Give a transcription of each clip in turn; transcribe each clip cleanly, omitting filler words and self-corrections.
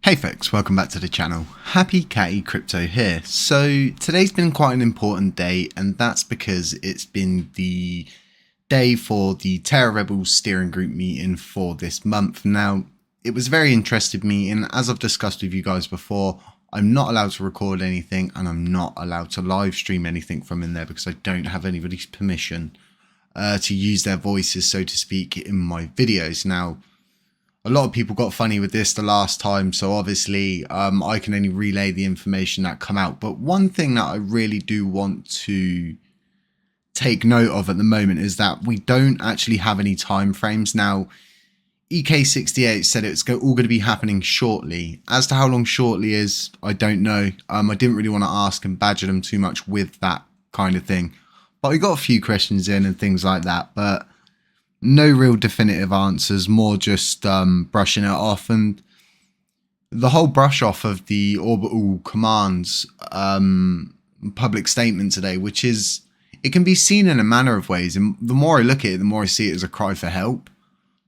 Hey folks, welcome back to the channel. Happy Catty Crypto here. So today's been quite an important day, and that's because it's been the day for the Terra Rebels steering group meeting for this month. Now, it was a very interesting meeting. As I've discussed with you guys before, I'm not allowed to record anything and I'm not allowed to live stream anything from in there because I don't have anybody's permission to use their voices, so to speak, in my videos. Now, a lot of people got funny with this the last time, so obviously I can only relay the information that come out. But one thing that I really do want to take note of at the moment is that we don't actually have any time frames. Now, EK68 said it's all going to be happening shortly. As to how long shortly is, I don't know. I didn't really want to ask and badger them too much with that kind of thing. But we got a few questions in and things like that, but no real definitive answers, more just brushing it off. And the whole brush off of the Orbital Commands public statement today, which is, it can be seen in a manner of ways. And the more I look at it, the more I see it as a cry for help.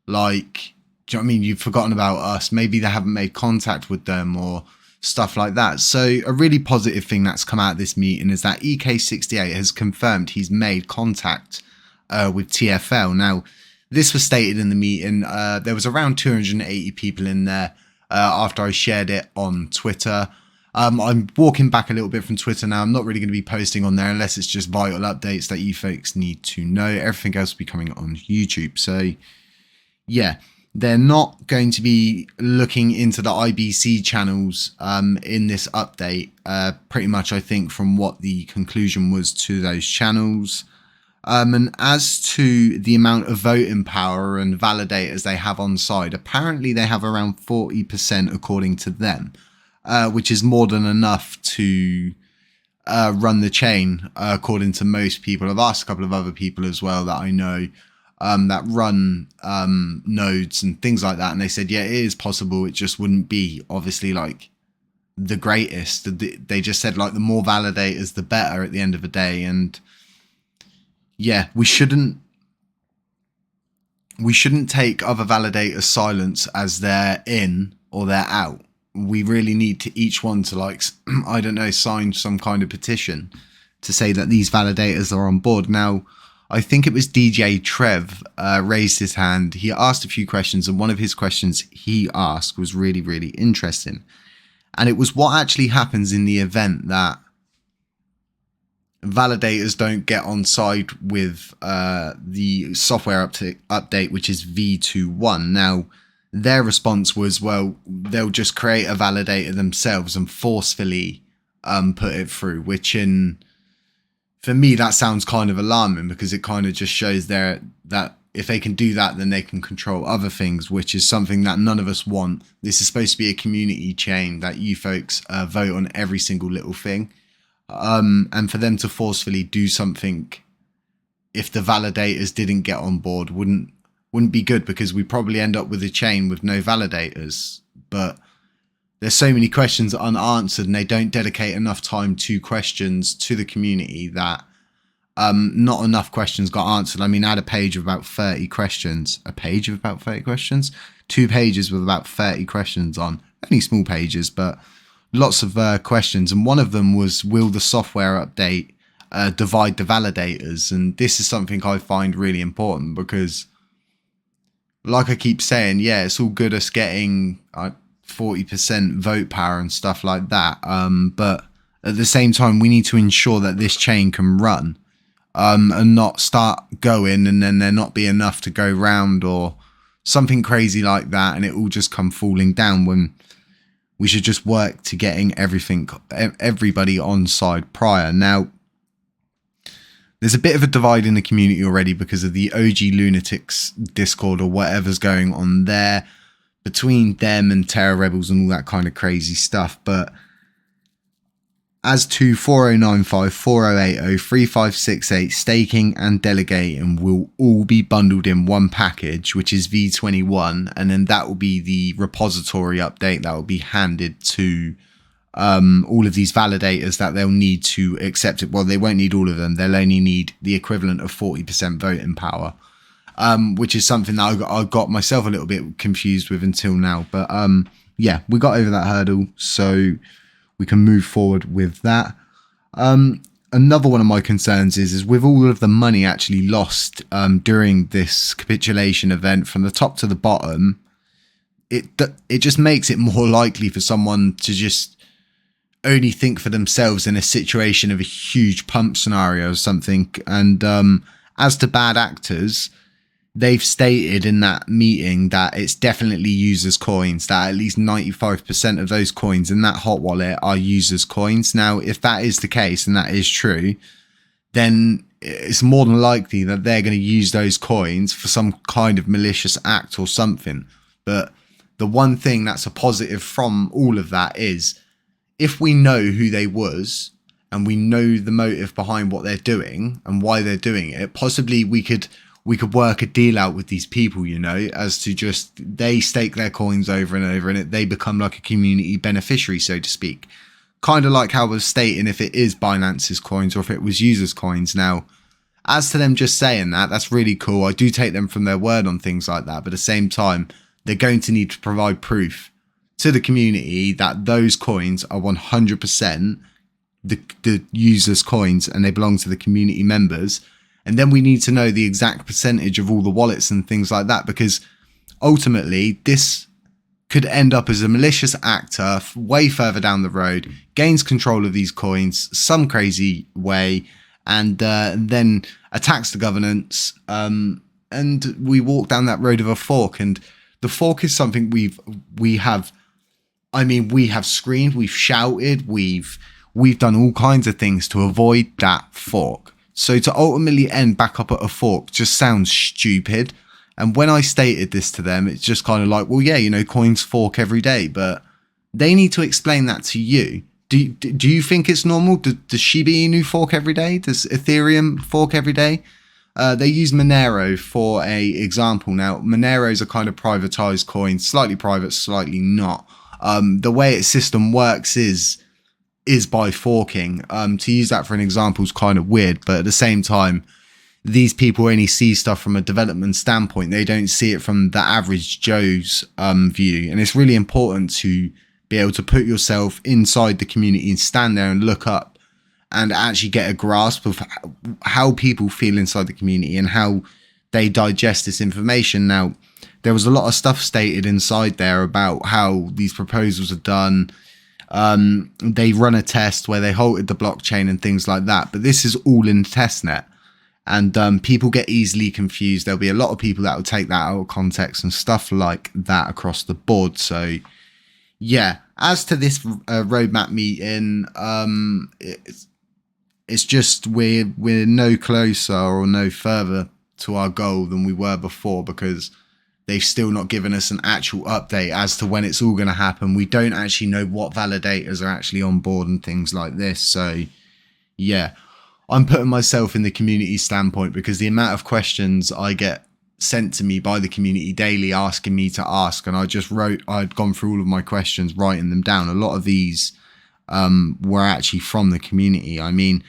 Like, do you know what I mean? You've forgotten about us. Maybe they haven't made contact with them or stuff like that. So a really positive thing that's come out of this meeting is that EK68 has confirmed he's made contact with TFL. Now, this was stated in the meeting. There was around 280 people in there after I shared it on Twitter. I'm walking back a little bit from Twitter now. I'm not really going to be posting on there unless it's just vital updates that you folks need to know. Everything else will be coming on YouTube. So, yeah, they're not going to be looking into the IBC channels in this update. Pretty much, I think, from what the conclusion was to those channels. And as to the amount of voting power and validators they have on side, apparently they have around 40% according to them, which is more than enough to run the chain, according to most people. I've asked a couple of other people as well that I know that run nodes and things like that, and they said, yeah, it is possible. It just wouldn't be, obviously, like the greatest. They just said, like, the more validators, the better at the end of the day. And yeah, we shouldn't take other validators' silence as they're in or they're out. We really need to each one to, like, I don't know, sign some kind of petition to say that these validators are on board. Now, I think it was DJ Trev raised his hand. He asked a few questions, and one of his questions he asked was really, really interesting. And it was what actually happens in the event that validators don't get on side with the software update, which is V21. Now, their response was, well, they'll just create a validator themselves and forcefully put it through, which for me, that sounds kind of alarming, because it kind of just shows that if they can do that, then they can control other things, which is something that none of us want. This is supposed to be a community chain that you folks vote on every single little thing. And for them to forcefully do something, if the validators didn't get on board, wouldn't be good, because we probably end up with a chain with no validators. But there's so many questions unanswered, and they don't dedicate enough time to questions to the community that not enough questions got answered. I mean, I had a page of about 30 questions. A page of about 30 questions? 2 pages with about 30 questions on. Only small pages, but lots of questions. And one of them was, will the software update divide the validators? And this is something I find really important, because, like I keep saying, yeah, it's all good us getting 40% vote power and stuff like that. But at the same time, we need to ensure that this chain can run and not start going and then there not be enough to go round or something crazy like that, and it all just come falling down, when we should just work to getting everybody on side prior. Now, there's a bit of a divide in the community already because of the OG Lunatics Discord or whatever's going on there between them and Terra Rebels and all that kind of crazy stuff. But as to 4095, 4080, 3568, staking and delegating will all be bundled in one package, which is V21, and then that will be the repository update that will be handed to all of these validators that they'll need to accept it. Well, they won't need all of them. They'll only need the equivalent of 40% voting power, which is something that I got myself a little bit confused with until now. But yeah, we got over that hurdle, so we can move forward with that. Another one of my concerns is with all of the money actually lost during this capitulation event from the top to the bottom, it just makes it more likely for someone to just only think for themselves in a situation of a huge pump scenario or something. And as to bad actors, they've stated in that meeting that it's definitely users' coins, that at least 95% of those coins in that hot wallet are users' coins. Now, if that is the case and that is true, then it's more than likely that they're going to use those coins for some kind of malicious act or something. But the one thing that's a positive from all of that is, if we know who they was and we know the motive behind what they're doing and why they're doing it, possibly we could work a deal out with these people, you know, as to just they stake their coins over and over and they become like a community beneficiary, so to speak. Kind of like how I was stating, if it is Binance's coins or if it was users' coins. Now, as to them just saying that, that's really cool. I do take them from their word on things like that. But at the same time, they're going to need to provide proof to the community that those coins are 100% the users' coins and they belong to the community members. And then we need to know the exact percentage of all the wallets and things like that, because ultimately this could end up as a malicious actor way further down the road, gains control of these coins some crazy way, and then attacks the governance. And we walk down that road of a fork. And the fork is something we have screamed, we've shouted, we've done all kinds of things to avoid that fork. So to ultimately end back up at a fork just sounds stupid. And when I stated this to them, it's just kind of like, well, yeah, you know, coins fork every day, but they need to explain that to you. Do you think it's normal? Does Shiba Inu fork every day? Does Ethereum fork every day? They use Monero for a example. Now, Monero's a kind of privatized coin, slightly private, slightly not. The way its system works is by forking. To use that for an example is kind of weird, but at the same time, these people only see stuff from a development standpoint. They don't see it from the average Joe's view. And it's really important to be able to put yourself inside the community and stand there and look up and actually get a grasp of how people feel inside the community and how they digest this information. Now, there was a lot of stuff stated inside there about how these proposals are done. They run a test where they halted the blockchain and things like that. But this is all in testnet. And people get easily confused. There'll be a lot of people that will take that out of context and stuff like that across the board. So, yeah, as to this roadmap meeting, it's just we're no closer or no further to our goal than we were before, because they've still not given us an actual update as to when it's all going to happen. We don't actually know what validators are actually on board and things like this. So, yeah, I'm putting myself in the community standpoint, because the amount of questions I get sent to me by the community daily asking me to ask, and I'd gone through all of my questions, writing them down. A lot of these were actually from the community. I mean,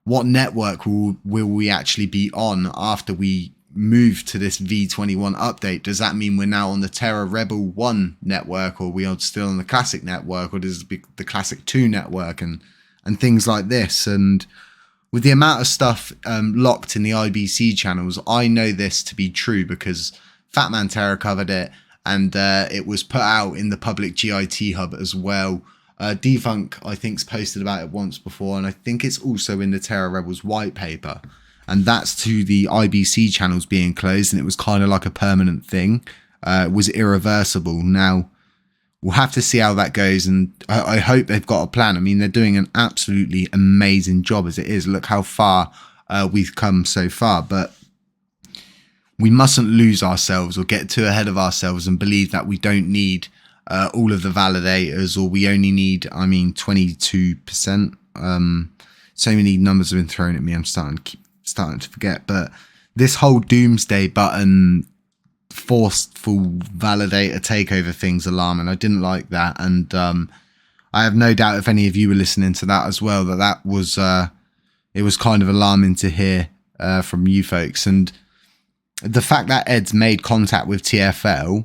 what network will we actually be on after we move to this V21 update? Does that mean we're now on the Terra Rebel 1 network, or we are still on the Classic network, or does it be the Classic 2 network, and things like this? And with the amount of stuff locked in the IBC channels, I know this to be true because Fatman Terra covered it, and it was put out in the public GIT hub as well. Defunct, I think's posted about it once before, and I think it's also in the Terra Rebels white paper. And that's to the IBC channels being closed, and it was kind of like a permanent thing. It was irreversible. Now, we'll have to see how that goes, and I hope they've got a plan. I mean, they're doing an absolutely amazing job as it is. Look how far we've come so far, but we mustn't lose ourselves or get too ahead of ourselves and believe that we don't need all of the validators, or we only need, 22%. So many numbers have been thrown at me, I'm starting to forget. But this whole doomsday button forceful validator takeover thing's alarming. I didn't like that, and I have no doubt if any of you were listening to that as well, that was it was kind of alarming to hear from you folks. And the fact that Ed's made contact with TFL,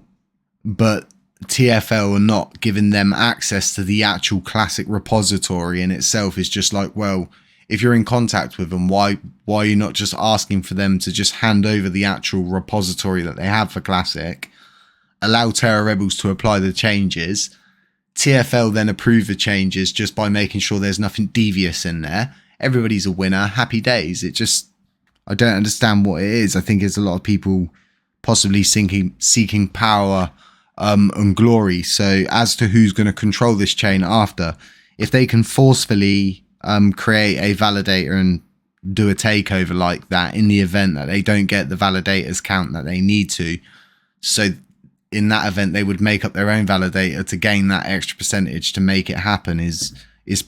but TFL are not giving them access to the actual classic repository in itself is just like, well, if you're in contact with them, why are you not just asking for them to just hand over the actual repository that they have for classic, allow Terra Rebels to apply the changes, TFL then approve the changes just by making sure there's nothing devious in there. Everybody's a winner, happy days. I don't understand what it is. I think it's a lot of people possibly seeking power and glory. So as to who's going to control this chain after, if they can forcefully create a validator and do a takeover like that in the event that they don't get the validators count that they need to, so in that event they would make up their own validator to gain that extra percentage to make it happen, is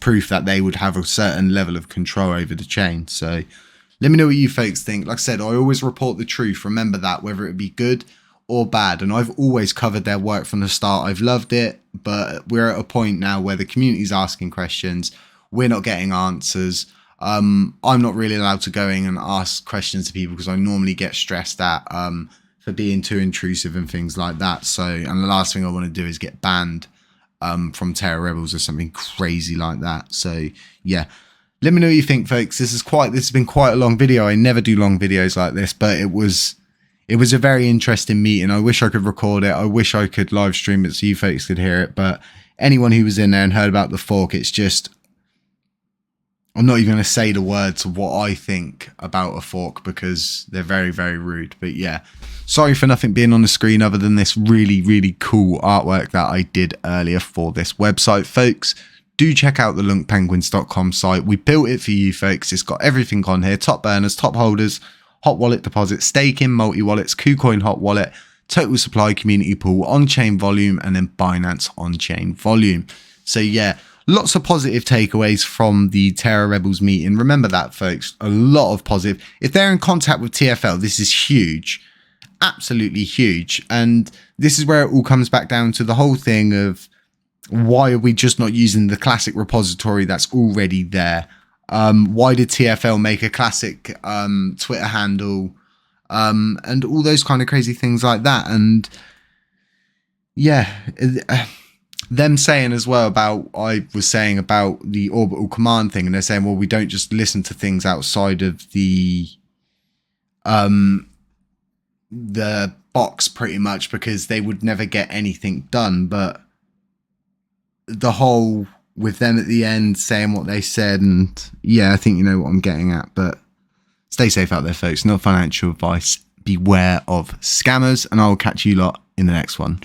proof that they would have a certain level of control over the chain. So let me know what you folks think. Like I said, I always report the truth. Remember that, whether it be good or bad. And I've always covered their work from the start. I've loved it, but we're at a point now where the community's asking questions. We're not getting answers. I'm not really allowed to go in and ask questions to people because I normally get stressed at for being too intrusive and things like that. So, and the last thing I want to do is get banned from Terra Rebels or something crazy like that. So yeah, let me know what you think, folks. This has been quite a long video. I never do long videos like this, but it was a very interesting meeting. I wish I could record it. I wish I could live stream it so you folks could hear it. But anyone who was in there and heard about the fork, it's just, I'm not even going to say the words of what I think about a fork because they're very, very rude. But yeah, sorry for nothing being on the screen other than this really, really cool artwork that I did earlier for this website, folks. Do check out the luncpenguins.com site. We built it for you, folks. It's got everything on here: top burners, top holders, hot wallet deposits, staking, multi-wallets, KuCoin hot wallet, total supply, community pool, on-chain volume, and then Binance on-chain volume. So yeah, lots of positive takeaways from the Terra Rebels meeting. Remember that, folks. A lot of positive. If they're in contact with TFL, this is huge. Absolutely huge. And this is where it all comes back down to the whole thing of, why are we just not using the classic repository that's already there? Why did TFL make a classic Twitter handle and all those kind of crazy things like that? And yeah, them saying as well about, I was saying about the orbital command thing, and they're saying, well, we don't just listen to things outside of the box pretty much because they would never get anything done. But the whole with them at the end saying what they said, and yeah, I think you know what I'm getting at. But stay safe out there, folks. No financial advice. Beware of scammers, and I'll catch you lot in the next one.